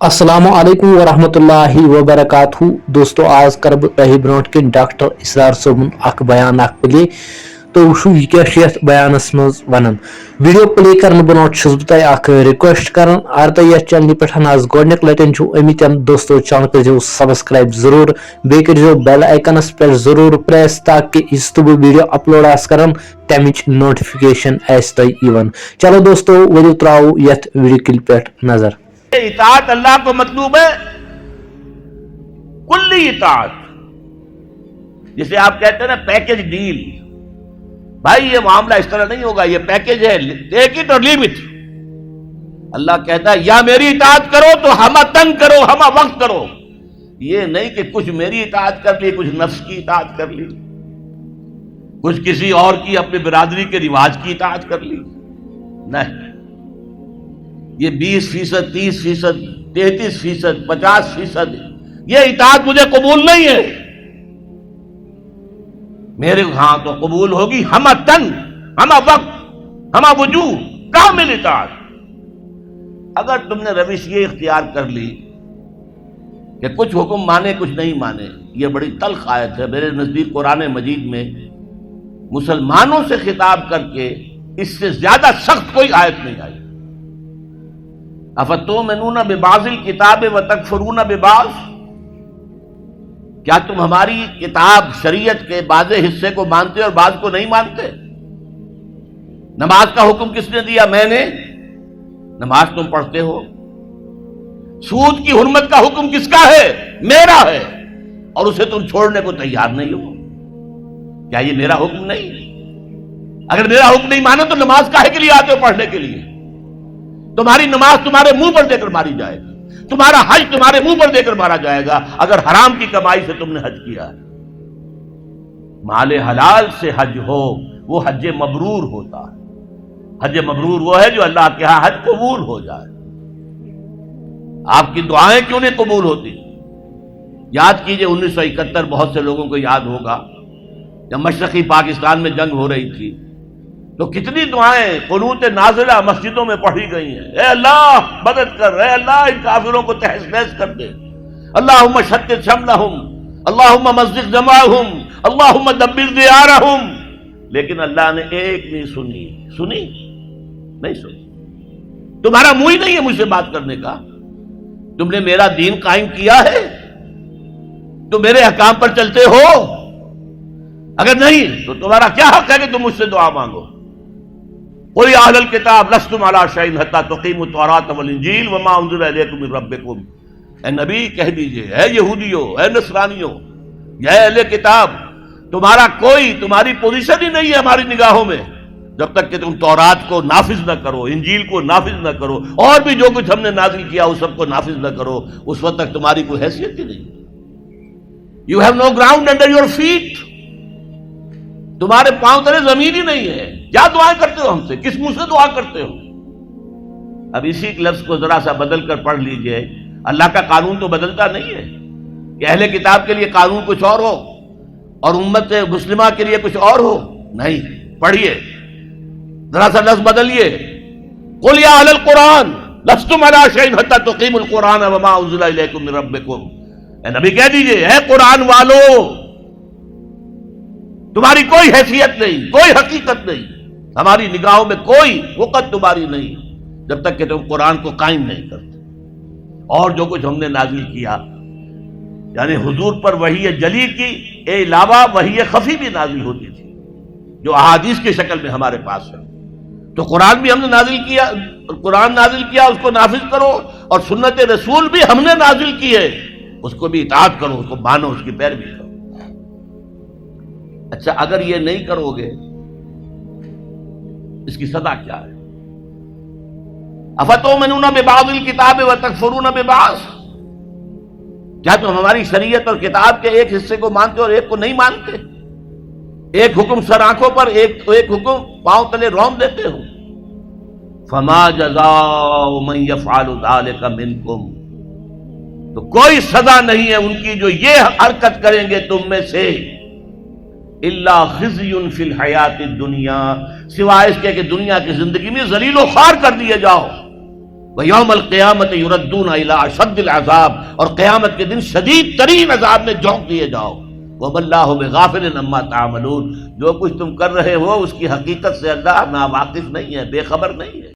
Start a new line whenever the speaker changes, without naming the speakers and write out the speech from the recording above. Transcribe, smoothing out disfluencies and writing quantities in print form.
अस्सलामु अलैकुम वरहमतुल्लाहि वबरकातुहू। दोस्तों आज कर बह ब्रो कन डॉक्टर इसरार सोबन अख बयान अख प्ले तो वुशु यह क्या यथ बयानस मज वनान। वीडियो प्ले करने ब्रो बह अख रिक्वेस्ट कर अगर तुम ये चैनल पे आज गोडनिक लटन अमितन दोस्तों चैनल कर सब्सक्राइब जरूर बे कर बेल आइकनस पे जरूर प्रेस ताकि इस तो वीडियो अपलोड आस कर तमिच नोटिफिकेशन तुम। चलो दोस्तों वो त्राव यथ वीडियो क्लिप पे नजर।
इताअत अल्लाह को मतलूब है कुल्ली इताअत, जिसे आप कहते हैं ना पैकेज डील। भाई ये मामला इस तरह नहीं होगा, ये पैकेज है, टेक इट और लीव इट। अल्लाह कहता है या मेरी इताअत करो तो हम तंग करो, हम वक्त करो। ये नहीं कि कुछ मेरी इताअत कर ली, कुछ नफ्स की इताअत कर ली, कुछ किसी और की अपनी बिरादरी के रिवाज की इताअत कर ली। नहीं, ये 20%, 30%, 33%, 50% ये इताअत मुझे कबूल नहीं है। मेरे यहां तो कबूल होगी हम तन, हम वक्त, हम वजू, कामिल इताअत। अगर तुमने रविश ये इख्तियार कर ली कि कुछ हुक्म माने कुछ नहीं माने, ये बड़ी तल्ख आयत है। मेरे नजदीक कुरान मजीद में मुसलमानों से खिताब करके इससे ज्यादा सख्त कोई आयत नहीं आई। अफतुमिनून बिबाज़िल किताब व तकफुरून बिबाज़, क्या तुम हमारी किताब शरीयत के बाज़े हिस्से को मानते और बाज़ को नहीं मानते? नमाज का हुक्म किसने दिया? मैंने। नमाज तुम पढ़ते हो। सूद की हुर्मत का हुक्म किसका है? मेरा है, और उसे तुम छोड़ने को तैयार नहीं हो। क्या ये मेरा हुक्म नहीं? अगर मेरा हुक्म नहीं मानो तो नमाज काहे के लिए आते हो? पढ़ने के लिए। तुम्हारी नमाज तुम्हारे मुंह पर देकर मारी जाएगी, तुम्हारा हज तुम्हारे मुंह पर देकर मारा जाएगा अगर हराम की कमाई से तुमने हज किया है। माले हलाल से हज हो वो हज मबरूर होता है। हज मबरूर वो है जो अल्लाह के यहां हज कबूल हो जाए। आपकी दुआएं क्यों नहीं कबूल होती? याद कीजिए 1971, बहुत से लोगों को याद होगा, जब मशरकी पाकिस्तान में जंग हो रही थी तो कितनी दुआएं कुनूत नाज़िला मस्जिदों में पढ़ी गई हैं। ए अल्लाह मदद कर, ए अल्लाह इन काफिरों को तहस नहस कर दे, अल्लाहुम्मा शत्तित शमलहुम, अल्लाहुम्मा मज़्ज़िक़ जमाअहुम, अल्लाहुम्मा दब्बिर दियारहुम। लेकिन अल्लाह ने एक नहीं सुनी। सुनी नहीं सुनी। तुम्हारा मुंह ही नहीं है मुझसे बात करने का। तुमने मेरा दीन कायम किया है? तुम मेरे अहकाम पर चलते हो? अगर नहीं तो तुम्हारा क्या हक है कि तुम मुझसे दुआ मांगो? कोई अहलल किताब लस्तुम अला शैइन हत्ता तुकीमुत तौरात वल इंजील वमा उन्ज़िला इलैकुम मिन रब्बिकुम। ए नबी कह दीजिए, ए यहूदियों, ए नसरानियों, ए अहले किताब, तुम्हारी पोजीशन ही नहीं है हमारी निगाहों में जब तक कि तुम तौरात को नाफिज न करो, इंजील को नाफिज न करो, और भी जो कुछ हमने नाजिल किया उस सबको नाफिज न करो। उस वक्त तक तुम्हारी कोई हैसियत ही नहीं। You have no ground under your feet. तुम्हारे पांव तले जमीन ही नहीं है। क्या दुआएं करते हो हमसे? किस मुंह से दुआ करते हो? अब इसी लफ्ज को जरा सा बदल कर पढ़ लीजिए। अल्लाह का कानून तो बदलता नहीं है कि अहले किताब के लिए कानून कुछ और हो और उम्मत मुस्लिमा के लिए कुछ और हो। नहीं, पढ़िए, जरा सा लफ्ज बदलिए। कुल या अहलल कुरान लस्तुम अला शैइन हत्ता तुकीमुल कुरान वमा उन्ज़िला इलैकुम मिन रब्बिकुम। ए नबी कह दीजिए, है कुरान वालों, तुम्हारी कोई हैसियत नहीं, कोई हकीकत नहीं, हमारी निगाहों में कोई वक़्त तुम्हारी नहीं जब तक कि तुम कुरान को कायम नहीं करते। और जो कुछ हमने नाजिल किया, यानी हुजूर पर वही जली की अलावा वही खफी भी नाजिल होती थी जो अहादीस की शक्ल में हमारे पास है। तो कुरान भी हमने नाजिल किया, कुरान नाजिल किया, उसको नाफिज करो, और सुन्नत रसूल भी हमने नाजिल की है, उसको भी इताअत करो, उसको मानो, उसकी पैरवी करो। अच्छा, अगर ये नहीं करोगे इसकी सजा क्या है? अफतुमिनून बिबाज़िल किताब व तकफुरून बिबाज़, क्या तुम हमारी शरीयत और किताब के एक हिस्से को मानते और एक को नहीं मानते? एक हुक्म सर आंखों पर, एक हुक्म पांव तले रौंद देते हो। फमा जज़ाउ मन यफ़अलु ज़ालिका मिनकुम, तो कोई सजा नहीं है उनकी जो ये हरकत करेंगे तुम में से, इल्ला खिज़युन फिल हयाति दुनिया, सिवाय इसके कि दुनिया की जिंदगी में जलीलो ख्वार कर दिए जाओ। وَيَوْمَ الْقِيَامَةِ يُرَدُّونَ إِلَىٰ أَشَدِّ الْعَذَابِ، اور قیامت کے دن شدید ترین عذاب میں جھونک دیے جاؤ. وَمَا اللَّهُ بِغَافِلٍ عَمَّا تَعْمَلُونَ، جو کچھ تم کر رہے ہو اس کی حقیقت سے اللہ ناواقف نہیں ہے، بے خبر نہیں ہے.